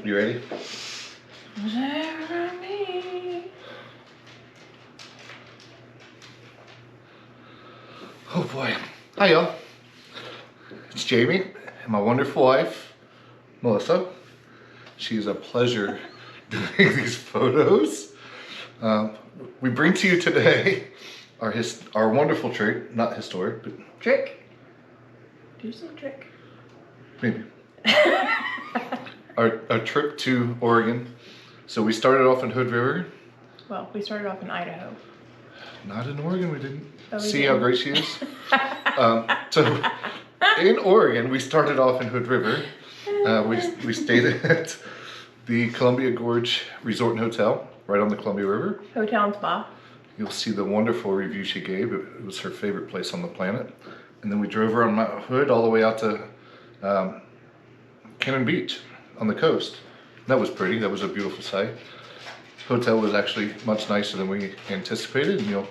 You ready? Whatever me. Oh boy. Hi y'all. It's Jamie and my wonderful wife, Melissa. She's a pleasure doing these photos. We bring to you today our wonderful trick, not historic, but Trick? Do you say trick? maybe. Our trip to Oregon. So we started off in Hood River. Well, we started off in Idaho. Not in Oregon, we didn't. Oh, we See didn't. how great she is? So in Oregon, we started off in Hood River. We stayed at the Columbia Gorge Resort and Hotel, right on the Columbia River. Hotel and spa. You'll see the wonderful review she gave. It was her favorite place on the planet. And then we drove around Mount Hood all the way out to Cannon Beach on the coast. That was pretty. That was a beautiful sight. Hotel was actually much nicer than we anticipated, and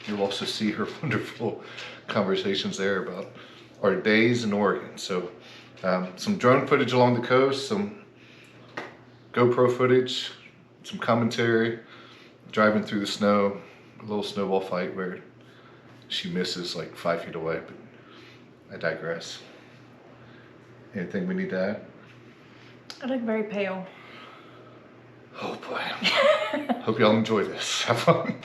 you'll also see her wonderful conversations there about our days in Oregon. So some drone footage along the coast, some GoPro footage, some commentary, driving through the snow, a little snowball fight where she misses like 5 feet away, but I digress. Anything we need to add? I look very pale. Oh boy. Hope y'all enjoy this. Have fun.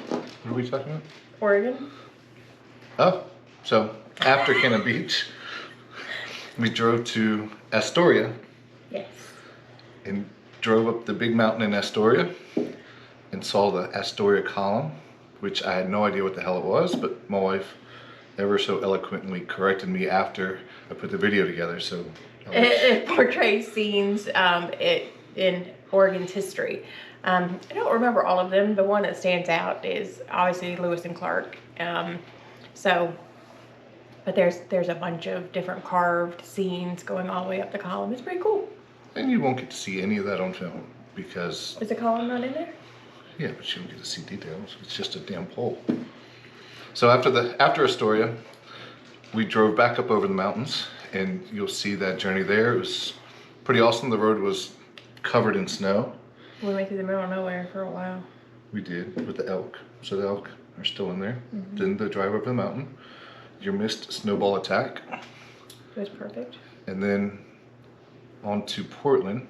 What are we talking about? Oregon? Oh, so after Cannon Beach, we drove to Astoria. Yes. And drove up the big mountain in Astoria and saw the Astoria column, which I had no idea what the hell it was, but my wife ever so eloquently corrected me after I put the video together. So It portrays scenes in Oregon's history. I don't remember all of them. The one that stands out is obviously Lewis and Clark. But there's a bunch of different carved scenes going all the way up the column. It's pretty cool. And you won't get to see any of that on film because, Is the column not in there? yeah, but you don't get to see details. It's just a damn pole. So after Astoria, we drove back up over the mountains, and you'll see that journey there. It was pretty awesome. The road was covered in snow. We went through the middle of nowhere for a while. We did, with the elk. So the elk are still in there. Mm-hmm. Then the drive up the mountain. Your missed snowball attack. It was perfect. And then on to Portland,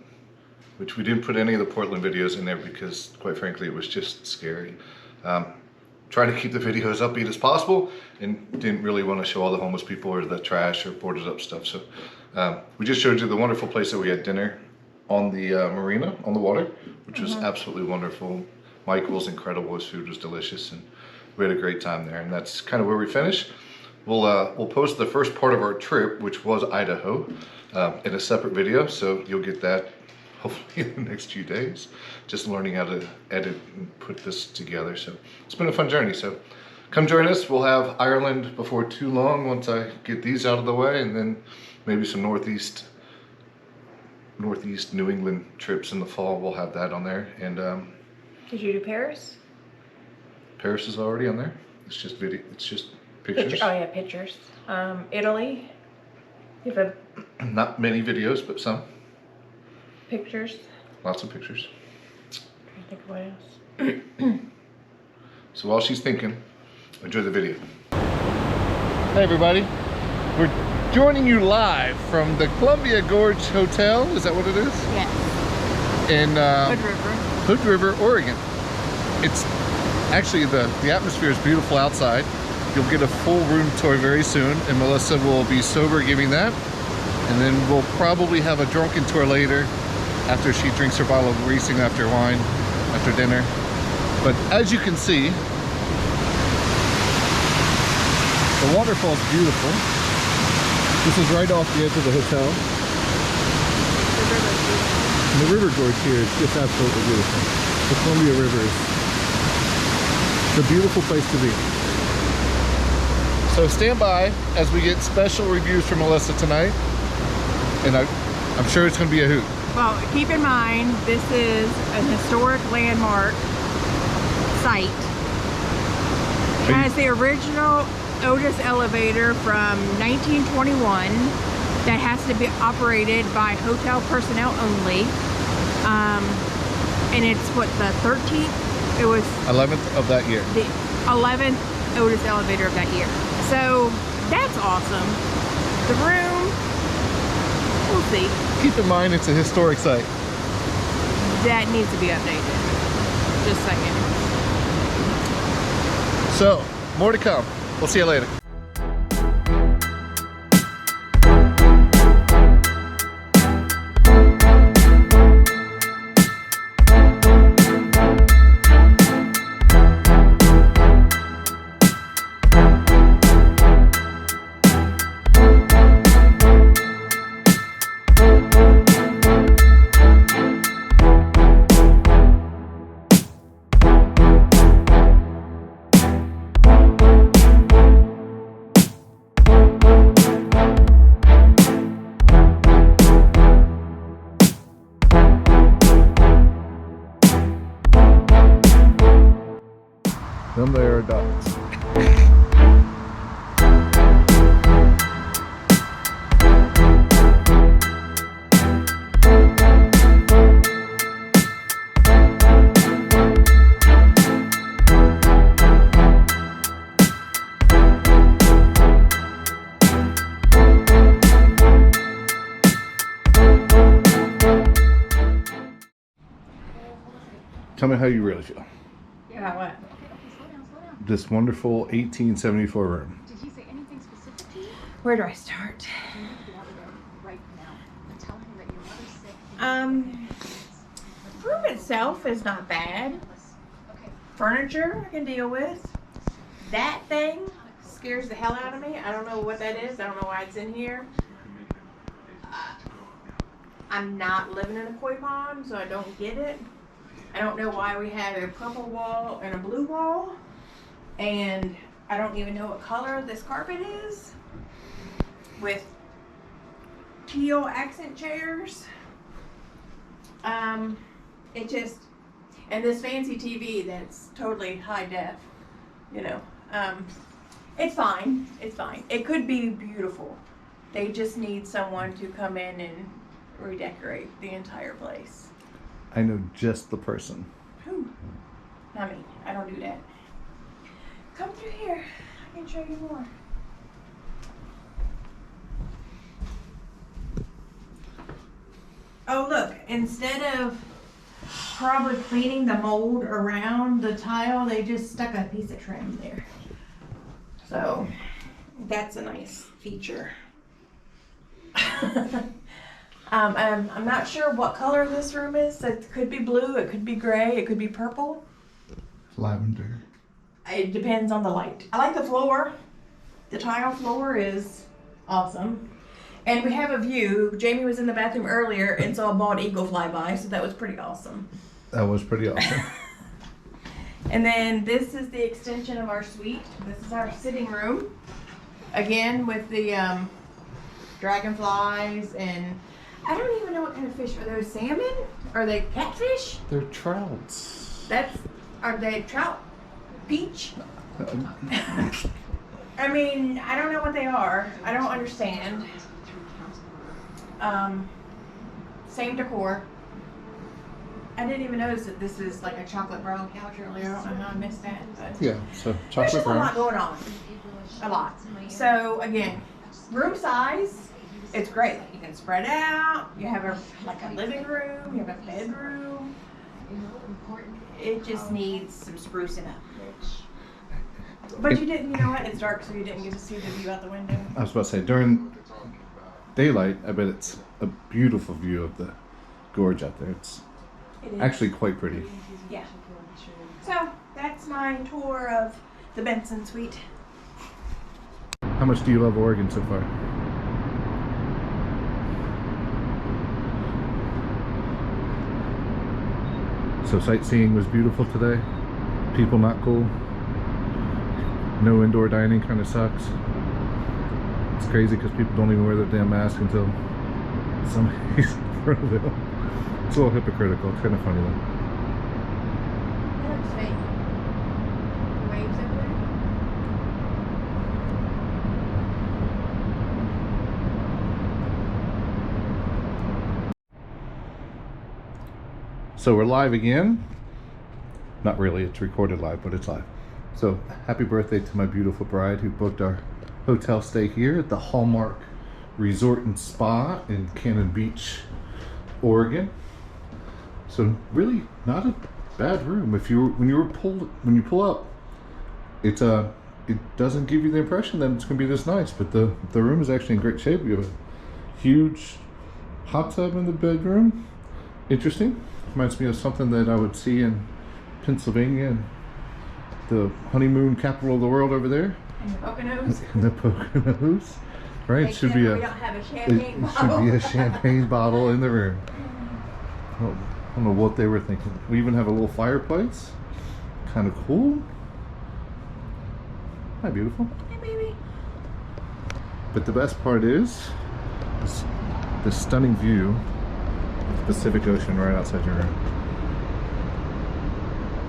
which we didn't put any of the Portland videos in there because, quite frankly, it was just scary. Trying to keep the videos upbeat as possible and didn't really want to show all the homeless people or the trash or boarded up stuff. So we just showed you the wonderful place that we had dinner on the marina, on the water, which was absolutely wonderful. Michael was incredible. His food was delicious, and we had a great time there. And that's kind of where we finished. We'll post the first part of our trip, which was Idaho, in a separate video. So you'll get that hopefully in the next few days. Just learning how to edit and put this together. So it's been a fun journey. So come join us. We'll have Ireland before too long once I get these out of the way, and then maybe some northeast New England trips in the fall. We'll have that on there. And Did you do Paris? Paris is already on there. It's just video. It's just pictures. Oh yeah, pictures. Italy. You have Not many videos, but some. pictures. Lots of pictures. I think what else? So while she's thinking, enjoy the video. Hey everybody, we're joining you live from the Columbia Gorge Hotel. Is that what it is? Yes. In Hood River. Hood River, Oregon. It's actually the atmosphere is beautiful outside. You'll get a full room tour very soon, and Melissa will be sober giving that. And then we'll probably have a drunken tour later after she drinks her bottle of Riesling after wine, after dinner. But as you can see, the waterfall is beautiful. This is right off the edge of the hotel. And the river gorge here is just absolutely beautiful. The Columbia River is a beautiful place to be. So stand by as we get special reviews from Melissa tonight. And I'm sure it's going to be a hoot. Well, keep in mind, this is an historic landmark site. It has the original Otis elevator from 1921 that has to be operated by hotel personnel only. And it's what, the 13th? It was 11th of that year. the 11th Otis elevator of that year. So that's awesome. The room, we'll see. Keep in mind, it's a historic site. That needs to be updated. Just saying. So, more to come. We'll see you later. Them there are dogs. Tell me how you really feel. Yeah, what? This wonderful 1874 room. Did he say anything specific to you? Where do I start? You need to get out of there right now. And tell him that your mother's sick. Room itself is not bad. Okay. Furniture I can deal with. That thing scares the hell out of me. I don't know what that is. I don't know why it's in here. I'm not living in a koi pond, so I don't get it. I don't know why we have a purple wall and a blue wall. And I don't even know what color this carpet is. With teal accent chairs. It just, and this fancy TV that's totally high def, you know. It's fine. It's fine. It could be beautiful. They just need someone to come in and redecorate the entire place. I know just the person. Who? Not me. I don't do that. Come through here. I can show you more. Oh, look. Instead of probably cleaning the mold around the tile, they just stuck a piece of trim there. So, that's a nice feature. I'm not sure what color this room is. It could be blue, it could be gray, it could be purple. Lavender. It depends on the light. I like the floor. The tile floor is awesome. And we have a view. Jamie was in the bathroom earlier and saw a bald eagle fly by, so that was pretty awesome. That was pretty awesome. And then this is the extension of our suite. This is our sitting room. Again, with the dragonflies and I don't even know what kind of fish. Are those salmon? Are they catfish? They're trouts. Are they trout? Beach? I mean, I don't know what they are. I don't understand. Same decor. I didn't even notice that this is like a chocolate brown couch earlier. I don't know how I missed that. But Yeah, so there's chocolate just a lot brown. going on. A lot. So again, room size, it's great. You can spread out. You have a living room. You have a bedroom. It just needs some sprucing up. But you didn't. You know what? It's dark, so you didn't get to see the view out the window. I was about to say, during daylight, I bet it's a beautiful view of the gorge out there. It's It is. actually quite pretty. Yeah. So that's my tour of the Benson Suite. How much do you love Oregon so far? So sightseeing was beautiful today. People not cool. No indoor dining kind of sucks. It's crazy because people don't even wear their damn mask until somebody's in front of them. It's a little hypocritical. It's kind of funny though. That looks fake. Waves over So we're live again. Not really, it's recorded live, but it's live. So happy birthday to my beautiful bride who booked our hotel stay here at the Hallmark Resort and Spa in Cannon Beach, Oregon. So really not a bad room. When you pull up, it doesn't give you the impression that it's gonna be this nice, but the room is actually in great shape. We have a huge hot tub in the bedroom. Interesting. Reminds me of something that I would see in Pennsylvania, and the honeymoon capital of the world over there. And the Poconos. In the Poconos. Right? Make It should sure be we don't have a champagne it should bottle. be a champagne bottle in the room. Well, I don't know what they were thinking. We even have a little fireplace. Kind of cool. Hi, beautiful. Hey, baby. But the best part is the stunning view of the Pacific Ocean right outside your room.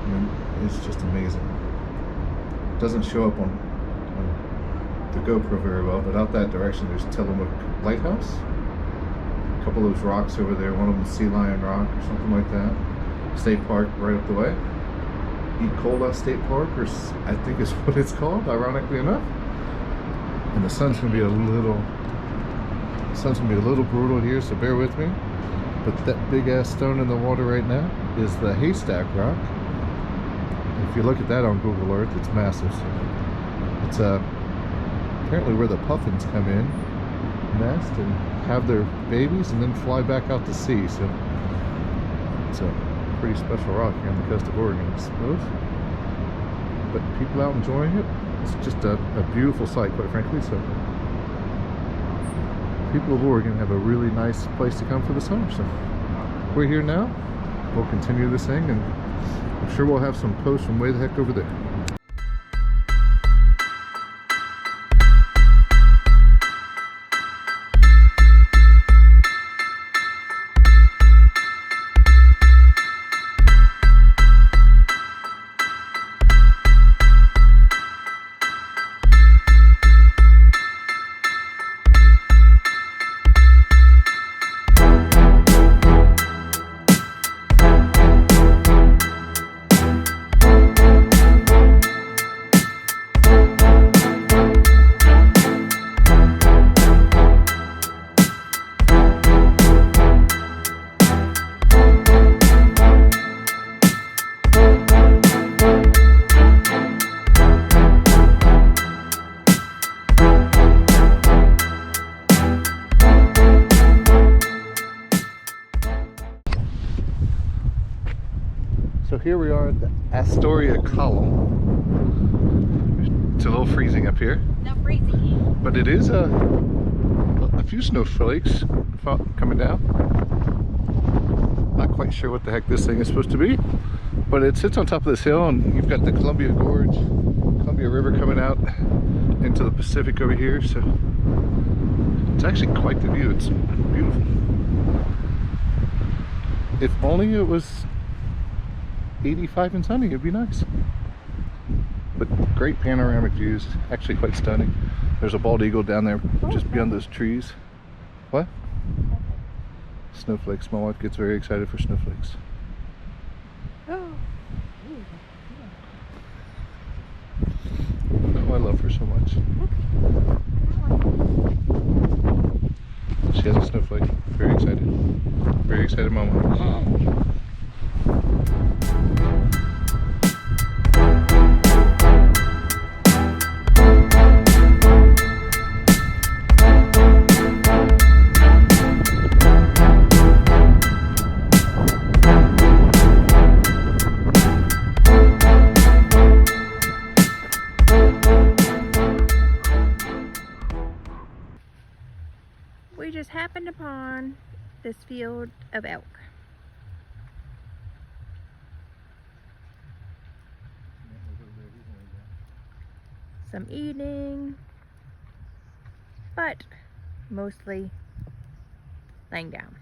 I mean, it's just amazing. It doesn't show up on the GoPro very well, but out that direction there's Tillamook Lighthouse. A couple of those rocks over there, one of them Sea Lion Rock or something like that. State Park right up the way. Ecola State Park, or I think is what it's called, ironically enough. And the sun's gonna be a little brutal here, so bear with me. But that big ass stone in the water right now is the Haystack Rock. If you look at that on Google Earth, it's massive. It's apparently where the puffins come in, nest, and have their babies, and then fly back out to sea. So it's a pretty special rock here on the coast of Oregon, I suppose. But people out enjoying it. It's just a beautiful sight, quite frankly. So people of Oregon have a really nice place to come for the summer. So we're here now. We'll continue this thing, and I'm sure we'll have some posts from way the heck over there. So here we are at the Astoria Column. It's a little freezing up here. No freezing. But it is a few snowflakes coming down. Not quite sure what the heck this thing is supposed to be, but it sits on top of this hill, and you've got the Columbia Gorge, Columbia River coming out into the Pacific over here. So it's actually quite the view. It's beautiful. If only it was 85 and sunny, it'd be nice. But great panoramic views, actually quite stunning. There's a bald eagle down there just beyond those trees. What? Snowflakes. My wife gets very excited for snowflakes. Oh. Oh, I love her so much. She has a snowflake. Very excited. Very excited mama. We just happened upon this field of elk. Some eating, but mostly laying down.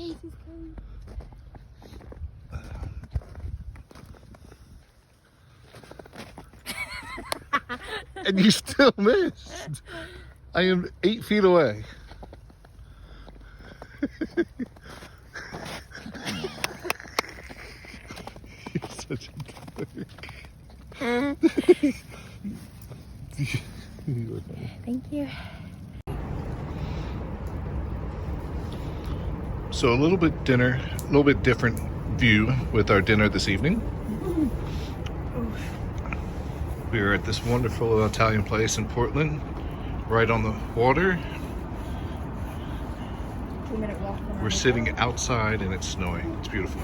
face is coming. And you still missed. I am 8 feet away. You're such a dork. You were funny. Thank you. So a little bit different view with our dinner this evening. We are at this wonderful Italian place in Portland, right on the water. 2-minute walk from our We're hotel. sitting outside and it's snowing. It's beautiful.